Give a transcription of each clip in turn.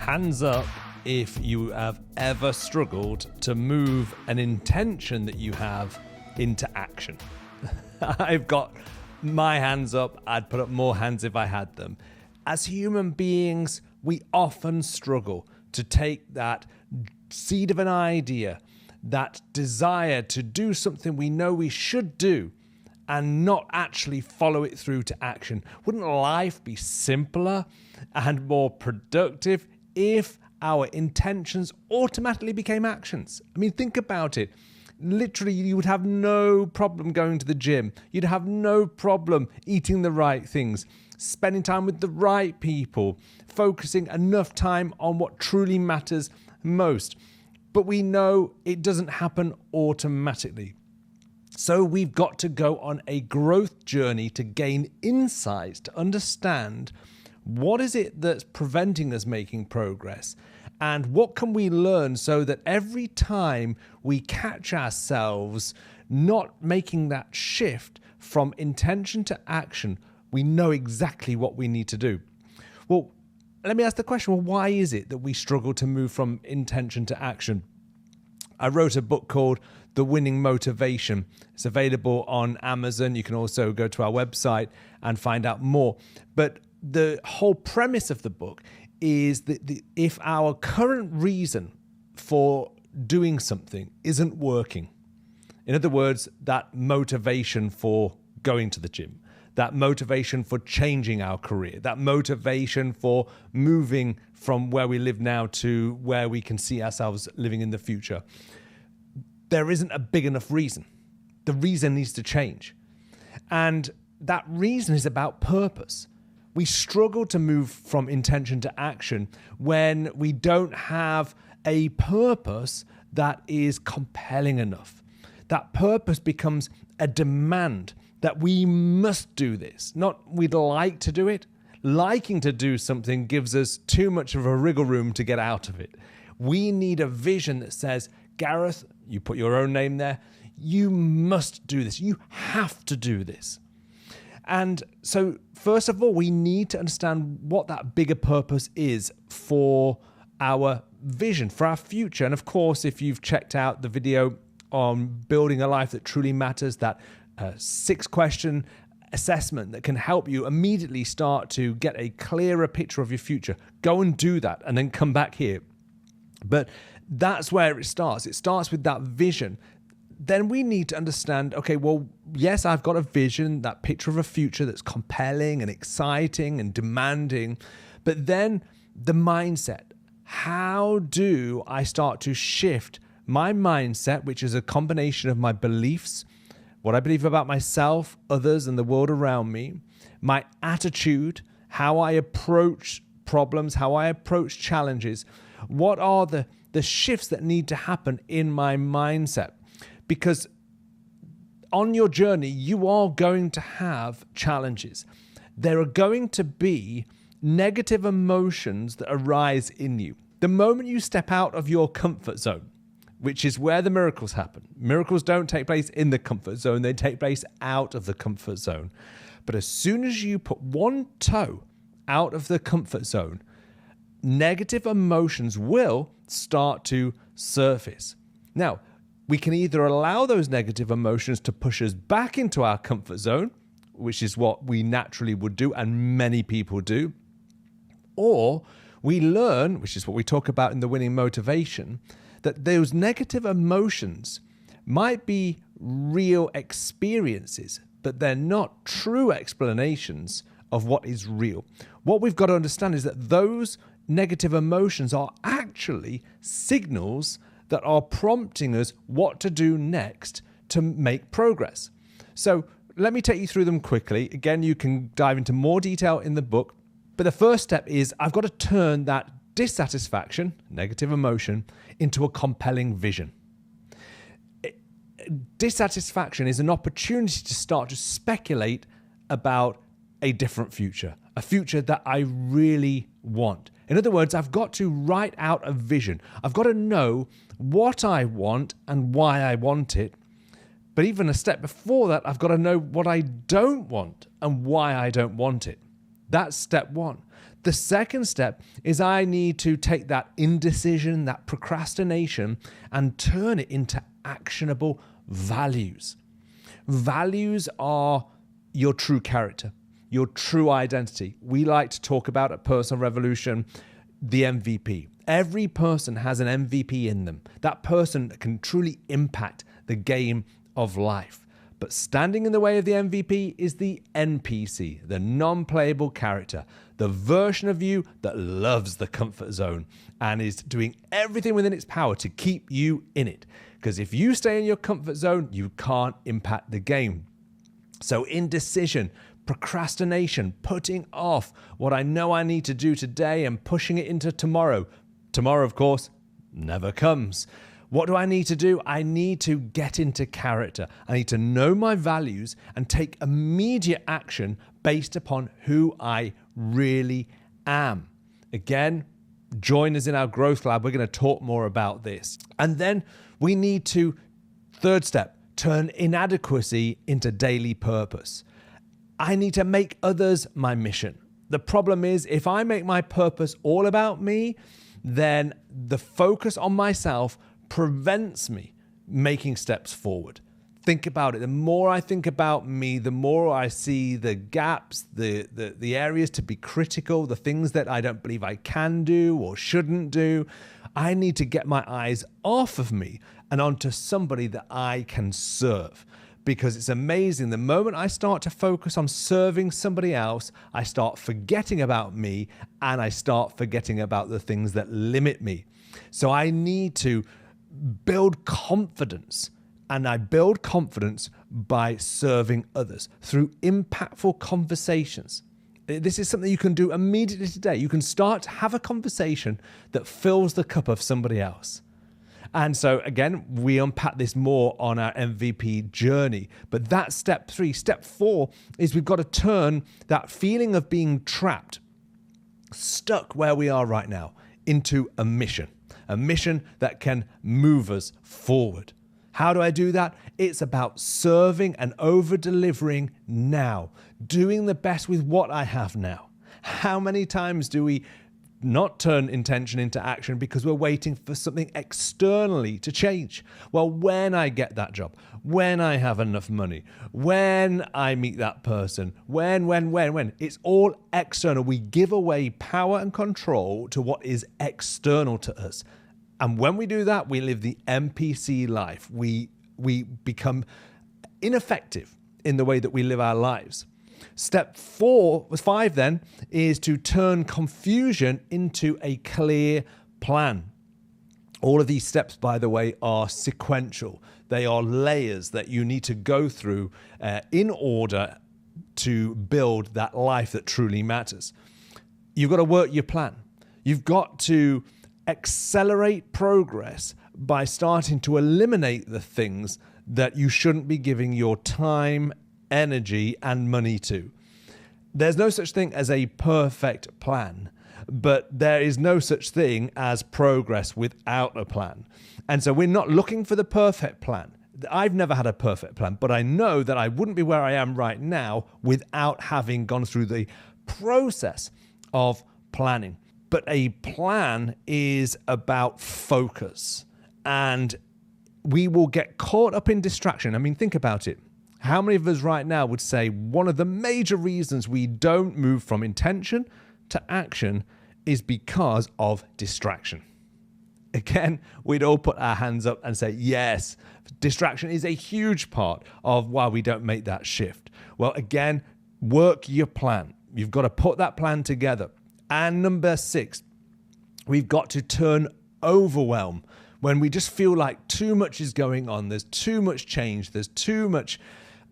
Hands up if you have ever struggled to move an intention that you have into action. I've got my hands up. I'd put up more hands if I had them. As human beings, we often struggle to take that seed of an idea, that desire to do something we know we should do, and not actually follow it through to action. Wouldn't life be simpler and more productive if our intentions automatically became actions? I mean, think about it. Literally, you would have no problem going to the gym. You'd have no problem eating the right things, spending time with the right people, focusing enough time on what truly matters most. But we know it doesn't happen automatically. So we've got to go on a growth journey to gain insights, to understand what is it that's preventing us making progress, and what can we learn so that every time we catch ourselves not making that shift from intention to action, we know exactly what we need to do. Well, let me ask the question, well, why is it that we struggle to move from intention to action? I wrote a book called The Winning Motivation. It's available on Amazon. You can also go to our website and find out more. But the whole premise of the book is that if our current reason for doing something isn't working, in other words, that motivation for going to the gym, that motivation for changing our career, that motivation for moving from where we live now to where we can see ourselves living in the future, there isn't a big enough reason. The reason needs to change. And that reason is about purpose. We struggle to move from intention to action when we don't have a purpose that is compelling enough. That purpose becomes a demand that we must do this, not we'd like to do it. Liking to do something gives us too much of a wriggle room to get out of it. We need a vision that says, Gareth, you put your own name there, you must do this. You have to do this. And so, first of all, we need to understand what that bigger purpose is for our vision, for our future. And of course, if you've checked out the video on building a life that truly matters, that 6-question assessment that can help you immediately start to get a clearer picture of your future, go and do that and then come back here. But that's where it starts. It starts with that vision. Then we need to understand, okay, well, yes, I've got a vision, that picture of a future that's compelling and exciting and demanding, but then the mindset. How do I start to shift my mindset, which is a combination of my beliefs, what I believe about myself, others, and the world around me, my attitude, how I approach problems, how I approach challenges? What are the shifts that need to happen in my mindset? Because on your journey, you are going to have challenges. There are going to be negative emotions that arise in you. The moment you step out of your comfort zone, which is where the miracles happen. Miracles don't take place in the comfort zone. They take place out of the comfort zone. But as soon as you put one toe out of the comfort zone, negative emotions will start to surface. Now, we can either allow those negative emotions to push us back into our comfort zone, which is what we naturally would do, and many people do, or we learn, which is what we talk about in The Winning Motivation, that those negative emotions might be real experiences, but they're not true explanations of what is real. What we've got to understand is that those negative emotions are actually signals that are prompting us what to do next to make progress. So let me take you through them quickly. Again, you can dive into more detail in the book. But the first step is I've got to turn that dissatisfaction, negative emotion, into a compelling vision. Dissatisfaction is an opportunity to start to speculate about a different future, a future that I really want. In other words, I've got to write out a vision. I've got to know what I want and why I want it. But even a step before that, I've got to know what I don't want and why I don't want it. That's step one. The second step is I need to take that indecision, that procrastination, and turn it into actionable values. Values are your true character, your true identity. We like to talk about at Personal Revolution the MVP. Every person has an MVP in them. That person can truly impact the game of life. But standing in the way of the MVP is the NPC, the non-playable character, the version of you that loves the comfort zone and is doing everything within its power to keep you in it. Because if you stay in your comfort zone, you can't impact the game. So indecision, procrastination, putting off what I know I need to do today and pushing it into tomorrow. Tomorrow, of course, never comes. What do I need to do? I need to get into character. I need to know my values and take immediate action based upon who I really am. Again, join us in our growth lab. We're going to talk more about this. And then we need to, third step, turn inadequacy into daily purpose. I need to make others my mission. The problem is, if I make my purpose all about me, then the focus on myself prevents me making steps forward. Think about it. The more I think about me, the more I see the gaps, the areas to be critical, the things that I don't believe I can do or shouldn't do. I need to get my eyes off of me and onto somebody that I can serve. Because it's amazing. The moment I start to focus on serving somebody else, I start forgetting about me and I start forgetting about the things that limit me. So I need to build confidence, and I build confidence by serving others through impactful conversations. This is something you can do immediately today. You can start to have a conversation that fills the cup of somebody else. And so again, we unpack this more on our MVP journey, but that's step 3. Step 4 is we've got to turn that feeling of being trapped, stuck where we are right now, into a mission that can move us forward. How do I do that? It's about serving and over-delivering now, doing the best with what I have now. How many times do we not turn intention into action because we're waiting for something externally to change? Well, when I get that job, when I have enough money, when I meet that person, when, it's all external. We give away power and control to what is external to us. And when we do that, we live the NPC life. We become ineffective in the way that we live our lives. Step 5 then is to turn confusion into a clear plan. All of these steps, by the way, are sequential. They are layers that you need to go through in order to build that life that truly matters. You've got to work your plan. You've got to accelerate progress by starting to eliminate the things that you shouldn't be giving your time, energy, and money to. There's no such thing as a perfect plan, but there is no such thing as progress without a plan. And so we're not looking for the perfect plan. I've never had a perfect plan, but I know that I wouldn't be where I am right now without having gone through the process of planning. But a plan is about focus, and we will get caught up in distraction. I mean, think about it. How many of us right now would say one of the major reasons we don't move from intention to action is because of distraction? Again, we'd all put our hands up and say, yes, distraction is a huge part of why we don't make that shift. Well, again, work your plan. You've got to put that plan together. And number 6, we've got to turn overwhelm. When we just feel like too much is going on, there's too much change, there's too much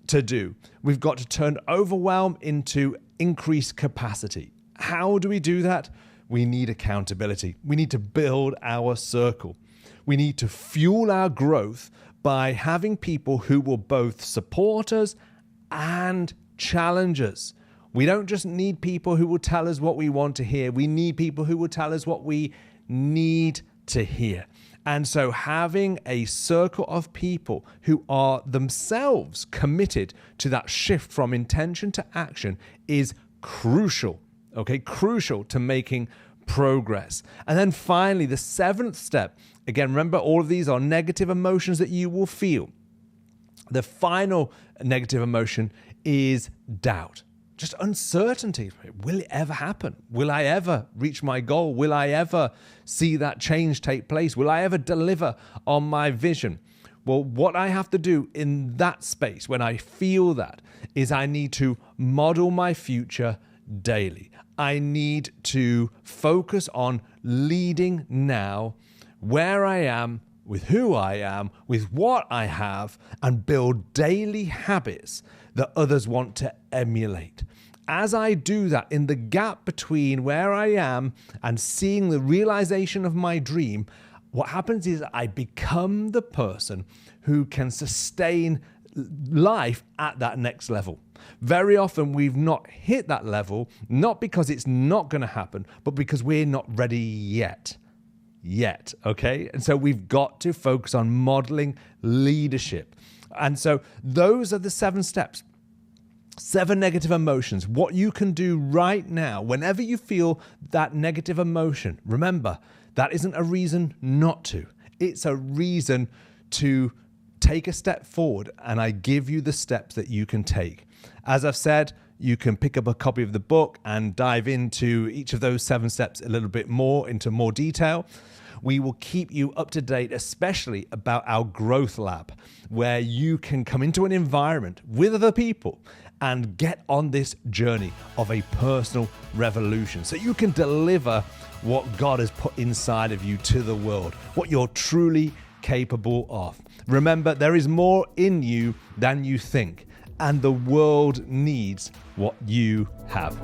to do. We've got to turn overwhelm into increased capacity. How do we do that? We need accountability. We need to build our circle. We need to fuel our growth by having people who will both support us and challenge us. We don't just need people who will tell us what we want to hear. We need people who will tell us what we need to hear. And so having a circle of people who are themselves committed to that shift from intention to action is crucial okay? Crucial to making progress. And then finally, the seventh step, again, remember all of these are negative emotions that you will feel. The final negative emotion is doubt. Just uncertainty. Will it ever happen? Will I ever reach my goal? Will I ever see that change take place? Will I ever deliver on my vision? Well, what I have to do in that space when I feel that is I need to model my future daily. I need to focus on leading now, where I am, with who I am, with what I have, and build daily habits that others want to emulate. As I do that, in the gap between where I am and seeing the realization of my dream, what happens is I become the person who can sustain life at that next level. Very often we've not hit that level, not because it's not going to happen, but because we're not ready yet, okay? And so we've got to focus on modeling leadership. And so those are the 7 steps. 7 negative emotions. What you can do right now, whenever you feel that negative emotion, remember, that isn't a reason not to. It's a reason to take a step forward, and I give you the steps that you can take. As I've said, you can pick up a copy of the book and dive into each of those 7 steps a little bit more, into more detail. We will keep you up to date, especially about our growth lab, where you can come into an environment with other people and get on this journey of a personal revolution so you can deliver what God has put inside of you to the world, what you're truly capable of. Remember, there is more in you than you think, and the world needs what you have.